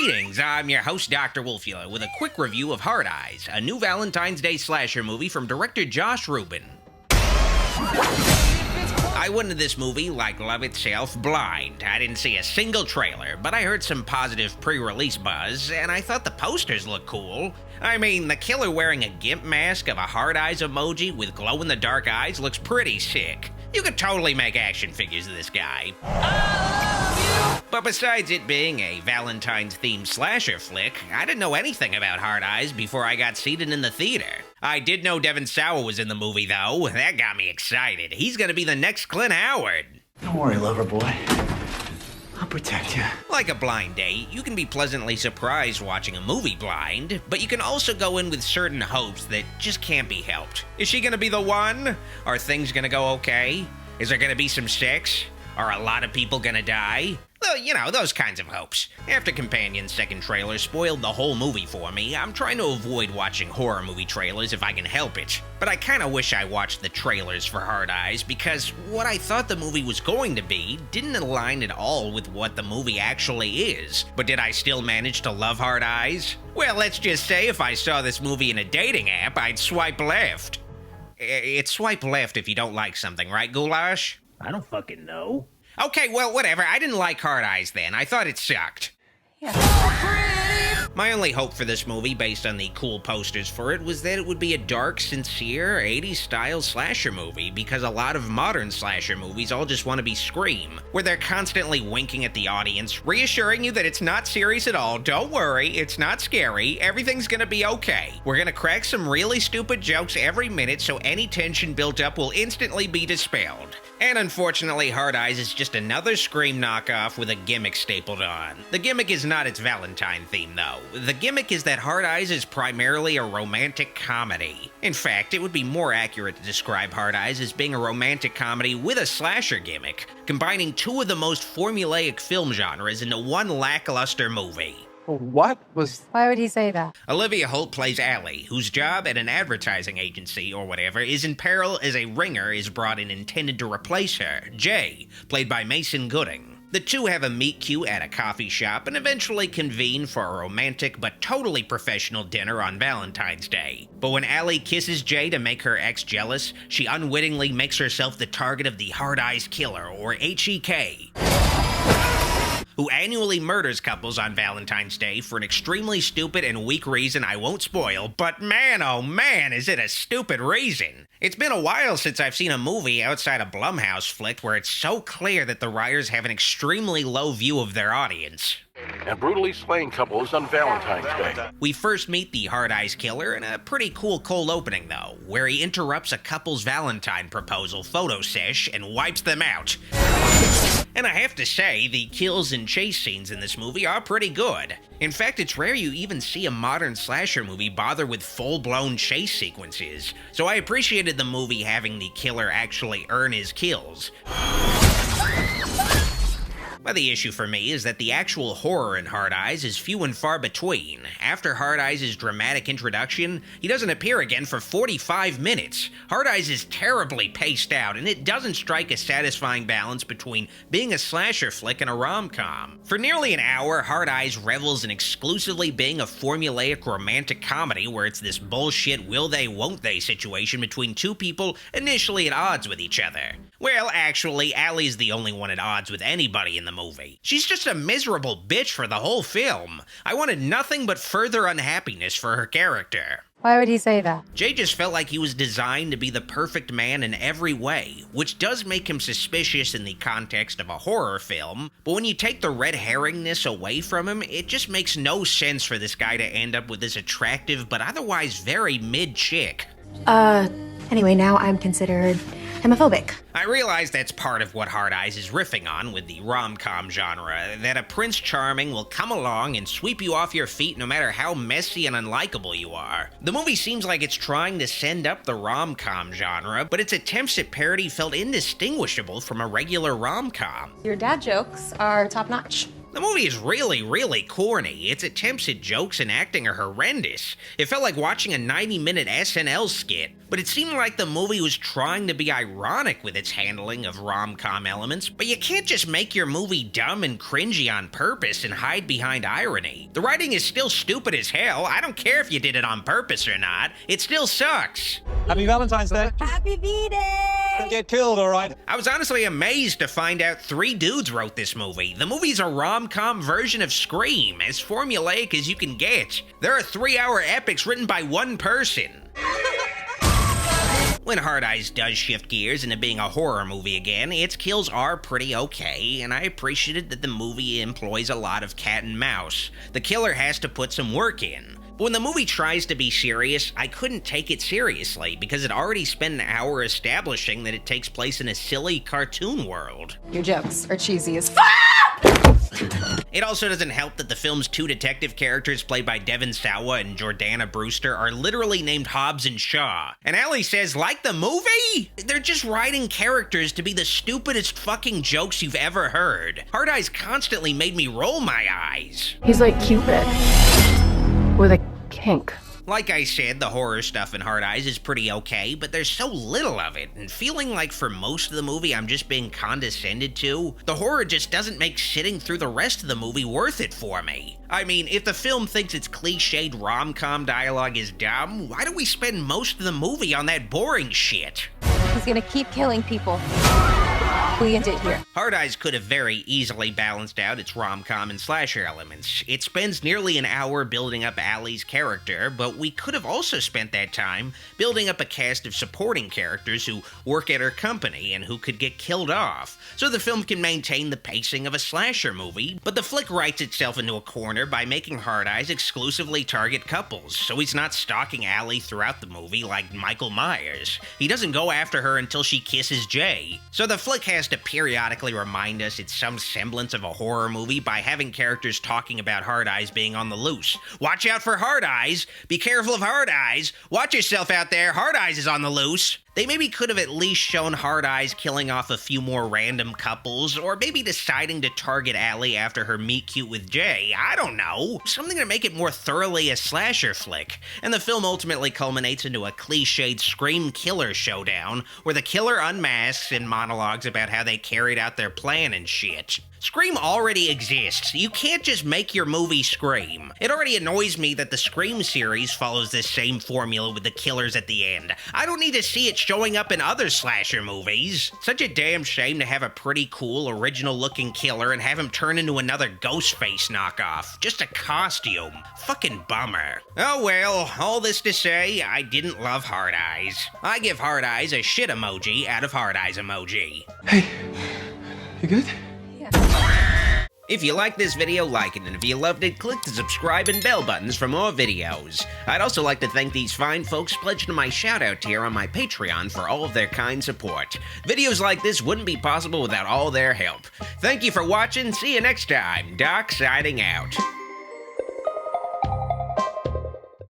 Greetings, I'm your host, Dr. Wolfula, with a quick review of Hard Eyes, a new Valentine's Day slasher movie from director Josh Rubin. I went into this movie, like love itself, blind. I didn't see a single trailer, but I heard some positive pre-release buzz, and I thought the posters looked cool. I mean, the killer wearing a gimp mask of a hard eyes emoji with glow-in-the-dark eyes looks pretty sick. You could totally make action figures of this guy. But besides it being a Valentine's-themed slasher flick, I didn't know anything about Hard Eyes before I got seated in the theater. I did know Devon Sawa was in the movie, though. That got me excited. He's gonna be the next Clint Howard. Don't worry, lover boy. I'll protect you. Like a blind date, you can be pleasantly surprised watching a movie blind, but you can also go in with certain hopes that just can't be helped. Is she gonna be the one? Are things gonna go okay? Is there gonna be some sex? Are a lot of people gonna die? Well, you know, those kinds of hopes. After Companion's second trailer spoiled the whole movie for me, I'm trying to avoid watching horror movie trailers if I can help it. But I kinda wish I watched the trailers for Hard Eyes, because what I thought the movie was going to be didn't align at all with what the movie actually is. But did I still manage to love Hard Eyes? Well, let's just say if I saw this movie in a dating app, I'd swipe left. It's swipe left if you don't like something, right, Goulash? I don't fucking know. Okay, well, whatever. I didn't like Hard Eyes then. I thought it sucked. Yeah. My only hope for this movie, based on the cool posters for it, was that it would be a dark, sincere, 80s-style slasher movie, because a lot of modern slasher movies all just want to be Scream, where they're constantly winking at the audience, reassuring you that it's not serious at all, don't worry, it's not scary, everything's gonna be okay. We're gonna crack some really stupid jokes every minute so any tension built up will instantly be dispelled. And unfortunately, Hard Eyes is just another Scream knockoff with a gimmick stapled on. The gimmick is not its Valentine theme, though. The gimmick is that Hard Eyes is primarily a romantic comedy. In fact, it would be more accurate to describe Hard Eyes as being a romantic comedy with a slasher gimmick, combining two of the most formulaic film genres into one lackluster movie. Why would he say that? Olivia Holt plays Allie, whose job at an advertising agency or whatever is in peril as a ringer is brought in intended to replace her, Jay, played by Mason Gooding. The two have a meet cute at a coffee shop and eventually convene for a romantic but totally professional dinner on Valentine's Day. But when Allie kisses Jay to make her ex jealous, she unwittingly makes herself the target of the Hard Eyes Killer, or HEK, who annually murders couples on Valentine's Day for an extremely stupid and weak reason I won't spoil, but man oh man is it a stupid reason. It's been a while since I've seen a movie outside a Blumhouse flick where it's so clear that the writers have an extremely low view of their audience. And brutally slaying couples on Valentine's Day. We first meet the Hard Eyes Killer in a pretty cool cold opening, though, where he interrupts a couple's Valentine proposal photo sesh and wipes them out. And I have to say, the kills and chase scenes in this movie are pretty good. In fact, it's rare you even see a modern slasher movie bother with full-blown chase sequences, so I appreciated the movie having the killer actually earn his kills. But the issue for me is that the actual horror in Hard Eyes is few and far between. After Hard Eyes' dramatic introduction, he doesn't appear again for 45 minutes. Hard Eyes is terribly paced out, and it doesn't strike a satisfying balance between being a slasher flick and a rom-com. For nearly an hour, Hard Eyes revels in exclusively being a formulaic romantic comedy where it's this bullshit will-they, won't-they situation between two people initially at odds with each other. Well, actually, Allie's the only one at odds with anybody in the movie. She's just a miserable bitch for the whole film. I wanted nothing but further unhappiness for her character. Why would he say that? Jay just felt like he was designed to be the perfect man in every way, which does make him suspicious in the context of a horror film, but when you take the red herringness away from him, it just makes no sense for this guy to end up with this attractive but otherwise very mid chick. Anyway, now I'm considered homophobic. I realize that's part of what Hard Eyes is riffing on with the rom-com genre, that a Prince Charming will come along and sweep you off your feet no matter how messy and unlikable you are. The movie seems like it's trying to send up the rom-com genre, but its attempts at parody felt indistinguishable from a regular rom-com. Your dad jokes are top-notch. The movie is really corny. Its attempts at jokes and acting are horrendous. It felt like watching a 90-minute SNL skit, but it seemed like the movie was trying to be ironic with its handling of rom-com elements, but you can't just make your movie dumb and cringy on purpose and hide behind irony. The writing is still stupid as hell. I don't care if you did it on purpose or not. It still sucks. Happy Valentine's Day. Happy V-Day! Don't get killed, all right? I was honestly amazed to find out 3 dudes wrote this movie. The movie's a rom-com version of Scream, as formulaic as you can get. There are 3-hour epics written by one person. When Hard Eyes does shift gears into being a horror movie again, its kills are pretty okay, and I appreciated that the movie employs a lot of cat and mouse. The killer has to put some work in. But when the movie tries to be serious, I couldn't take it seriously because it already spent an hour establishing that it takes place in a silly cartoon world. Your jokes are cheesy as fuck! It also doesn't help that the film's 2 detective characters played by Devon Sawa and Jordana Brewster are literally named Hobbs and Shaw. And Allie says, like the movie? They're just writing characters to be the stupidest fucking jokes you've ever heard. Hard Eyes constantly made me roll my eyes. He's like Cupid with a kink. Like I said, the horror stuff in Hard Eyes is pretty okay, but there's so little of it, and feeling like for most of the movie I'm just being condescended to, the horror just doesn't make sitting through the rest of the movie worth it for me. I mean, if the film thinks its cliched rom-com dialogue is dumb, why do we spend most of the movie on that boring shit? He's gonna keep killing people. We end it here. Hard Eyes could have very easily balanced out its rom-com and slasher elements. It spends nearly an hour building up Allie's character, but we could have also spent that time building up a cast of supporting characters who work at her company and who could get killed off, so the film can maintain the pacing of a slasher movie, but the flick writes itself into a corner by making Hard Eyes exclusively target couples, so he's not stalking Allie throughout the movie like Michael Myers. He doesn't go after her until she kisses Jay, so the flick has to periodically remind us it's some semblance of a horror movie by having characters talking about Hard Eyes being on the loose. Watch out for Hard Eyes! Be careful of Hard Eyes! Watch yourself out there, Hard Eyes is on the loose! They maybe could have at least shown Hard Eyes killing off a few more random couples, or maybe deciding to target Allie after her meet-cute with Jay. I don't know. Something to make it more thoroughly a slasher flick. And the film ultimately culminates into a cliched Scream killer showdown, where the killer unmasks and monologues about how they carried out their plan and shit. Scream already exists. You can't just make your movie Scream. It already annoys me that the Scream series follows this same formula with the killers at the end. I don't need to see it showing up in other slasher movies. Such a damn shame to have a pretty cool, original-looking killer and have him turn into another Ghostface knockoff. Just a costume. Fucking bummer. Oh well, all this to say, I didn't love Hard Eyes. I give Hard Eyes a shit emoji out of Hard Eyes emoji. Hey, you good? If you liked this video, like it, and if you loved it, click the subscribe and bell buttons for more videos. I'd also like to thank these fine folks pledged to my shout-out tier on my Patreon for all of their kind support. Videos like this wouldn't be possible without all their help. Thank you for watching, see you next time. Doc signing out.